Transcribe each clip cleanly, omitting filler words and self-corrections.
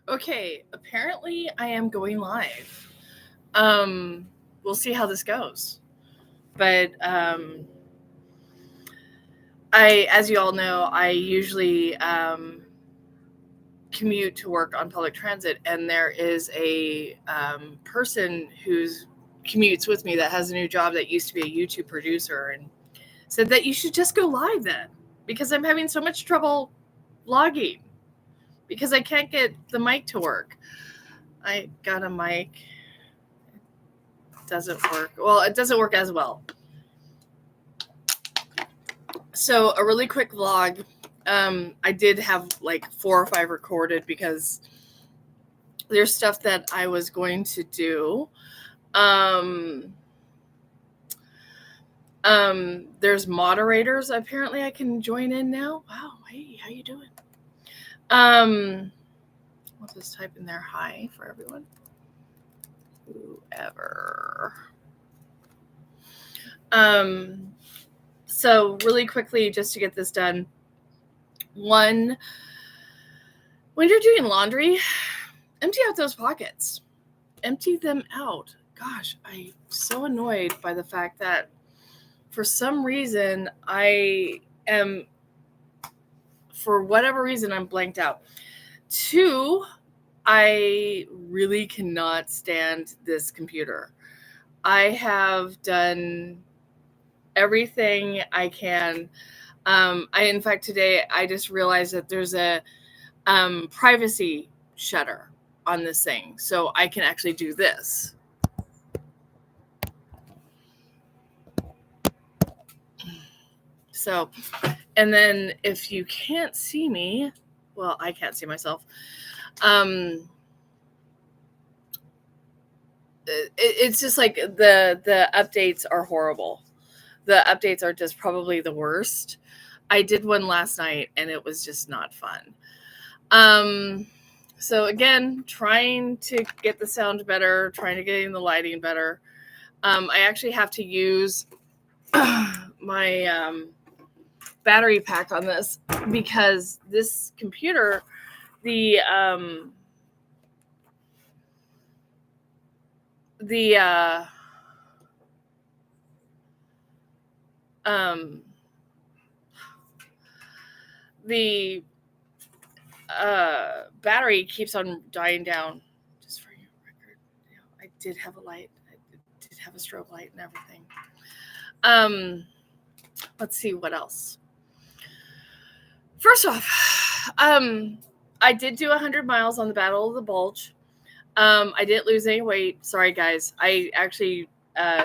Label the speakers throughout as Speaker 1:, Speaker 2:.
Speaker 1: Okay, apparently I am going live. We'll see how this goes. But as you all know, I usually commute to work on public transit, and there is a person who's commutes with me that has a new job that used to be a YouTube producer, and said that you should just go live then, because I'm having so much trouble logging because I can't get the mic to work. I got a mic. It doesn't work. Well, it doesn't work as well. So a really quick vlog. I did have like 4 or 5 recorded because there's stuff that I was going to do. There's moderators apparently I can join in now. Wow, hey, how you doing? I'll just type in there hi for everyone. Whoever. So really quickly, just to get this done. One, when you're doing laundry, empty out those pockets. Empty them out. Gosh, I'm so annoyed by the fact that for some reason for whatever reason, I'm blanked out. 2, I really cannot stand this computer. I have done everything I can. In fact, today I just realized that there's a privacy shutter on this thing, so I can actually do this. So, and then if you can't see me, well, I can't see myself. It's just like the updates are horrible. The updates are just probably the worst. I did one last night and it was just not fun. So again, trying to get the sound better, trying to get the lighting better. I actually have to use my battery pack on this because this computer, the battery keeps on dying down. Just for your record, I did have a light. I did have a strobe light and everything. Let's see what else. First off, I did do 100 miles on the Battle of the Bulge. I didn't lose any weight. Sorry, guys. I actually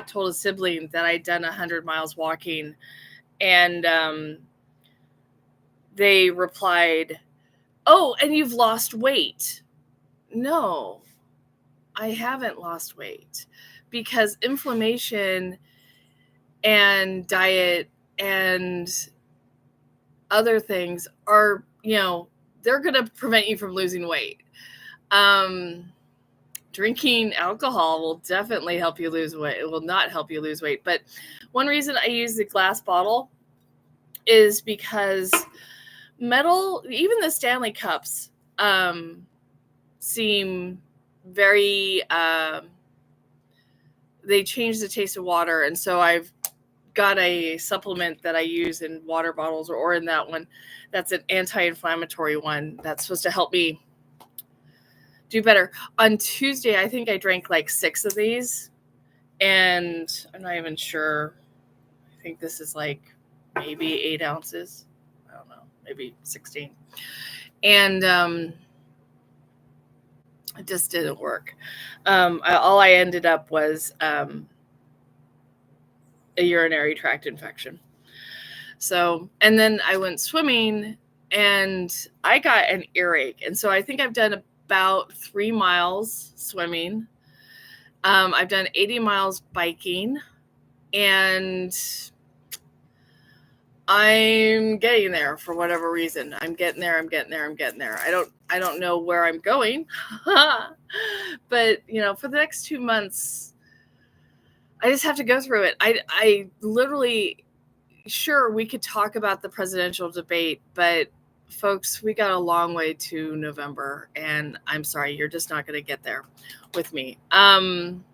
Speaker 1: told a sibling that I'd done 100 miles walking, and they replied, "Oh, and you've lost weight." No, I haven't lost weight because inflammation and diet and other things are, they're going to prevent you from losing weight. Drinking alcohol will definitely help you lose weight. It will not help you lose weight. But one reason I use the glass bottle is because metal, even the Stanley cups, seem very, they change the taste of water. And so I've got a supplement that I use in water bottles or in that one. That's an anti-inflammatory one that's supposed to help me do better. On Tuesday, I think I drank like 6 of these, and I'm not even sure. I think this is like maybe 8 ounces. I don't know, maybe 16. And it just didn't work. All I ended up was a urinary tract infection. So, and then I went swimming and I got an earache. And so I think I've done about 3 miles swimming. I've done 80 miles biking, and I'm getting there for whatever reason. I'm getting there. I don't know where I'm going, but for the next 2 months, I just have to go through it. I literally, sure, we could talk about the presidential debate, but folks, we got a long way to November, and I'm sorry, you're just not going to get there with me. Damn.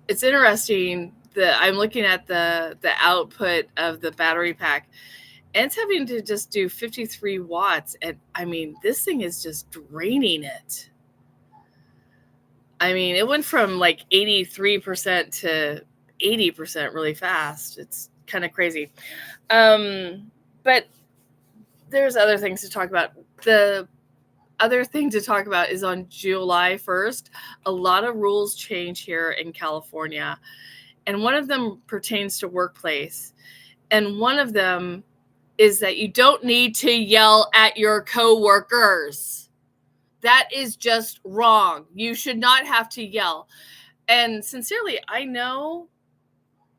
Speaker 1: It's interesting that I'm looking at the output of the battery pack, and it's having to just do 53 watts. And I mean, this thing is just draining it. I mean, it went from like 83% to 80% really fast. It's kind of crazy. But there's other things to talk about. The other thing to talk about is on July 1st, a lot of rules change here in California. And one of them pertains to workplace. And one of them is that you don't need to yell at your coworkers. That is just wrong. You should not have to yell. And sincerely, I know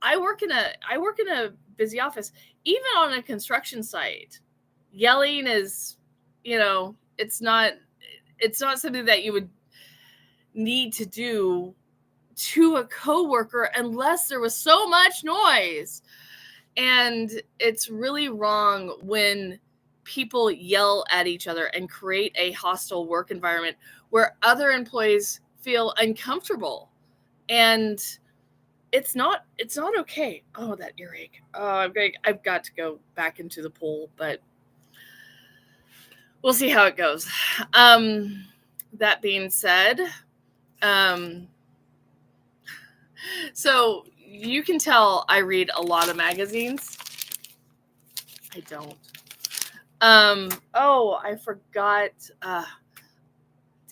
Speaker 1: I work in a busy office. Even on a construction site, yelling is, it's not something that you would need to do to a coworker unless there was so much noise. And it's really wrong when people yell at each other and create a hostile work environment where other employees feel uncomfortable. And it's not okay. Oh, that earache. Oh, I've got to go back into the pool, but we'll see how it goes. That being said, so you can tell I read a lot of magazines. I don't. Oh, I forgot.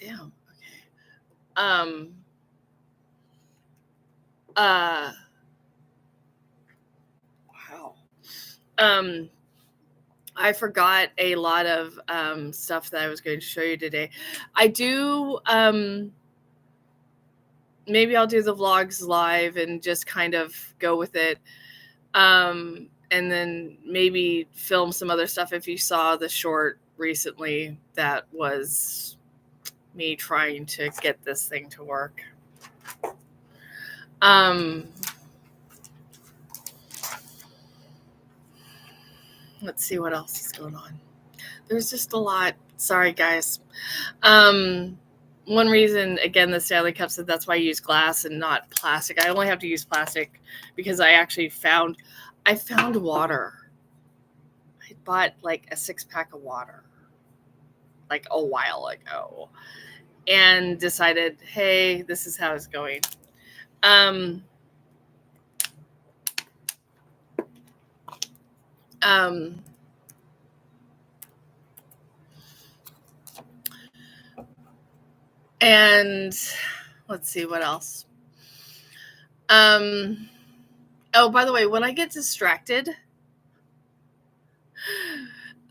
Speaker 1: Damn. Okay. Wow. I forgot a lot of stuff that I was going to show you today. I do. Maybe I'll do the vlogs live and just kind of go with it. And then maybe film some other stuff. If you saw the short recently, that was me trying to get this thing to work. Let's see what else is going on. There's just a lot. Sorry, guys. One reason, again, the Stanley Cup said that's why I use glass and not plastic. I only have to use plastic because I actually found water. I bought like a 6-pack of water like a while ago and decided, hey, this is how it's going. And let's see what else. Oh, by the way, when I get distracted,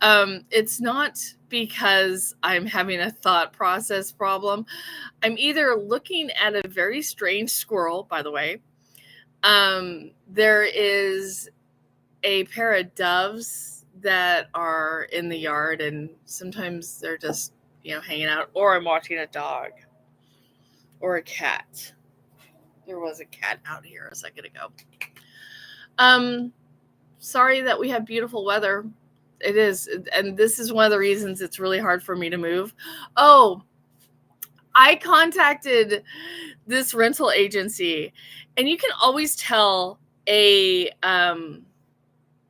Speaker 1: it's not because I'm having a thought process problem. I'm either looking at a very strange squirrel, by the way. There is a pair of doves that are in the yard, and sometimes they're just, hanging out, or I'm watching a dog or a cat. There was a cat out here a second ago. Sorry that we have beautiful weather. It is, and this is one of the reasons it's really hard for me to move. Oh, I contacted this rental agency, and you can always tell a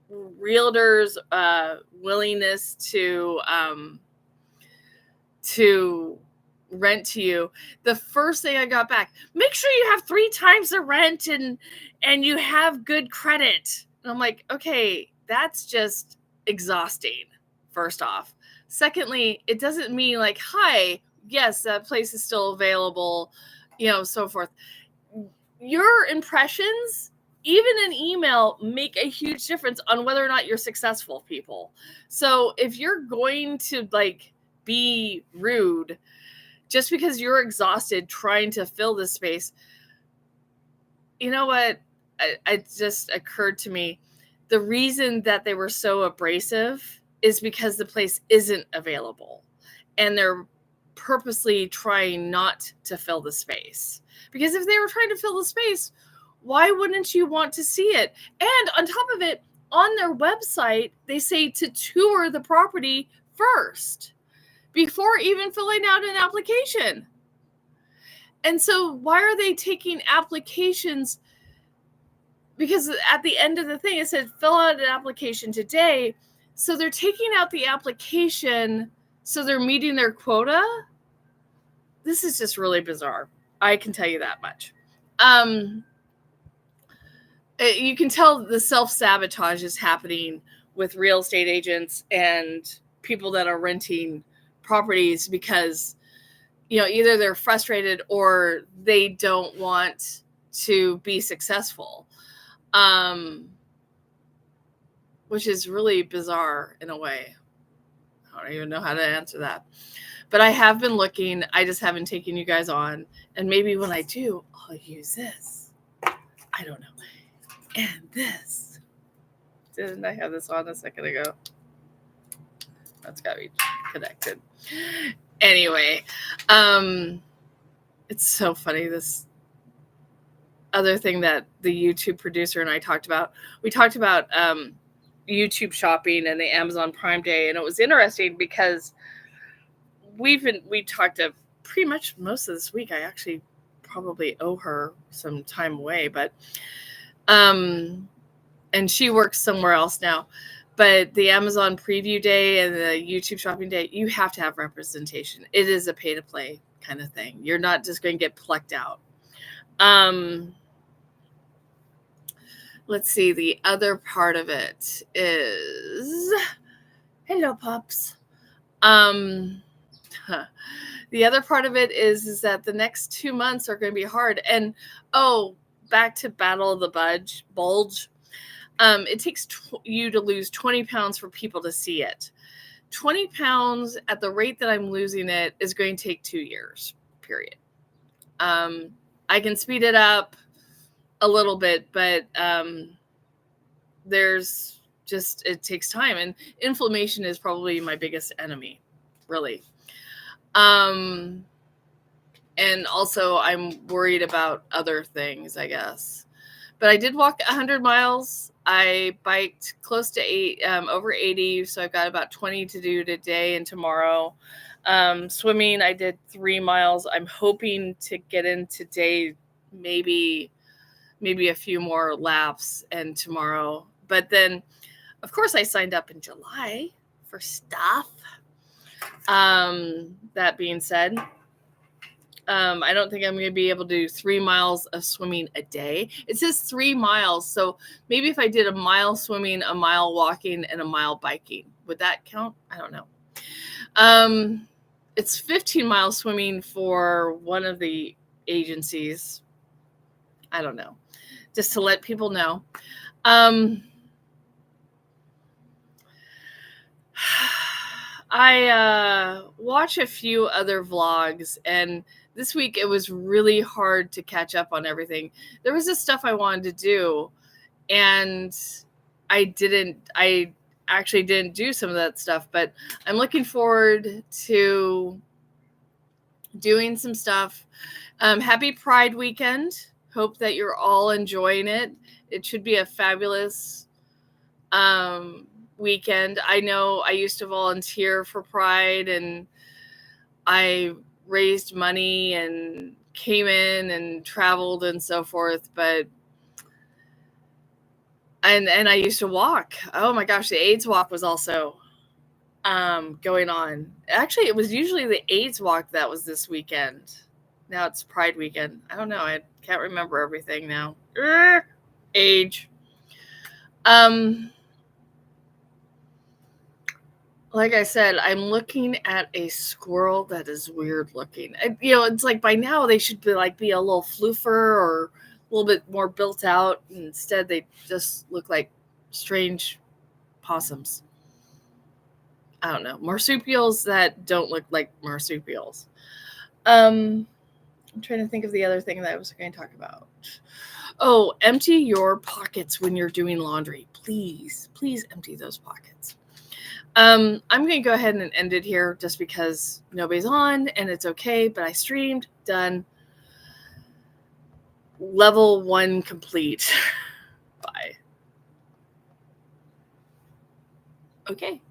Speaker 1: realtor's willingness to rent to you. The first thing I got back, make sure you have 3 times the rent and you have good credit. And I'm like, okay, that's just exhausting, first off. Secondly, it doesn't mean like, hi, yes, that place is still available, so forth. Your impressions, even an email, make a huge difference on whether or not you're successful, people. So if you're going to be rude just because you're exhausted trying to fill this space, you know what? It just occurred to me. The reason that they were so abrasive is because the place isn't available. And they're purposely trying not to fill the space. Because if they were trying to fill the space, why wouldn't you want to see it? And on top of it, on their website, they say to tour the property first before even filling out an application. And so why are they taking applications? Because at the end of the thing, it said fill out an application today. So they're taking out the application so they're meeting their quota. This is just really bizarre. I can tell you that much. You can tell the self-sabotage is happening with real estate agents and people that are renting properties because, either they're frustrated or they don't want to be successful, which is really bizarre in a way. I don't even know how to answer that. But I have been looking. I just haven't taken you guys on. And maybe when I do, I'll use this. I don't know. And this. Didn't I have this on a second ago? That's got to be connected. Anyway, it's so funny. This other thing that the YouTube producer and I talked about. We talked about YouTube shopping and the Amazon Prime Day. And it was interesting because we talked to pretty much most of this week. I actually probably owe her some time away, but and she works somewhere else now. But the Amazon preview day and the YouTube shopping day, you have to have representation. It is a pay to play kind of thing. You're not just going to get plucked out. Let's see. The other part of it is, hello, pups. The other part of it is that the next 2 months are going to be hard. And back to Battle of the Bulge. It takes you to lose 20 pounds for people to see it. 20 pounds at the rate that I'm losing it is going to take 2 years, period. I can speed it up a little bit, but it takes time. And inflammation is probably my biggest enemy, really. And also I'm worried about other things, I guess. But I did walk 100 miles. I biked close to over 80. So I've got about 20 to do today and tomorrow. Swimming, I did 3 miles. I'm hoping to get in today, maybe a few more laps and tomorrow. But then, of course, I signed up in July for stuff. That being said, I don't think I'm going to be able to do 3 miles of swimming a day. It says 3 miles. So maybe if I did a mile swimming, a mile walking, and a mile biking, would that count? I don't know. It's 15 miles swimming for one of the agencies. I don't know. Just to let people know. I watch a few other vlogs, and this week it was really hard to catch up on everything. There was this stuff I wanted to do, and I actually didn't do some of that stuff, but I'm looking forward to doing some stuff. Happy Pride weekend. Hope that you're all enjoying it. It should be a fabulous weekend. I know I used to volunteer for Pride, and I raised money and came in and traveled and so forth, but and I used to walk. Oh my gosh, the AIDS walk was also going on. Actually, it was usually the AIDS walk that was this weekend. Now it's Pride weekend. I don't know. I can't remember everything now. Age. Like I said, I'm looking at a squirrel that is weird looking. It's like by now they should be a little floofer or a little bit more built out. Instead, they just look like strange possums. I don't know. Marsupials that don't look like marsupials. I'm trying to think of the other thing that I was going to talk about. Oh, empty your pockets when you're doing laundry. Please empty those pockets. I'm going to go ahead and end it here just because nobody's on and it's okay, but I streamed, done. Level 1 complete. Bye. Okay.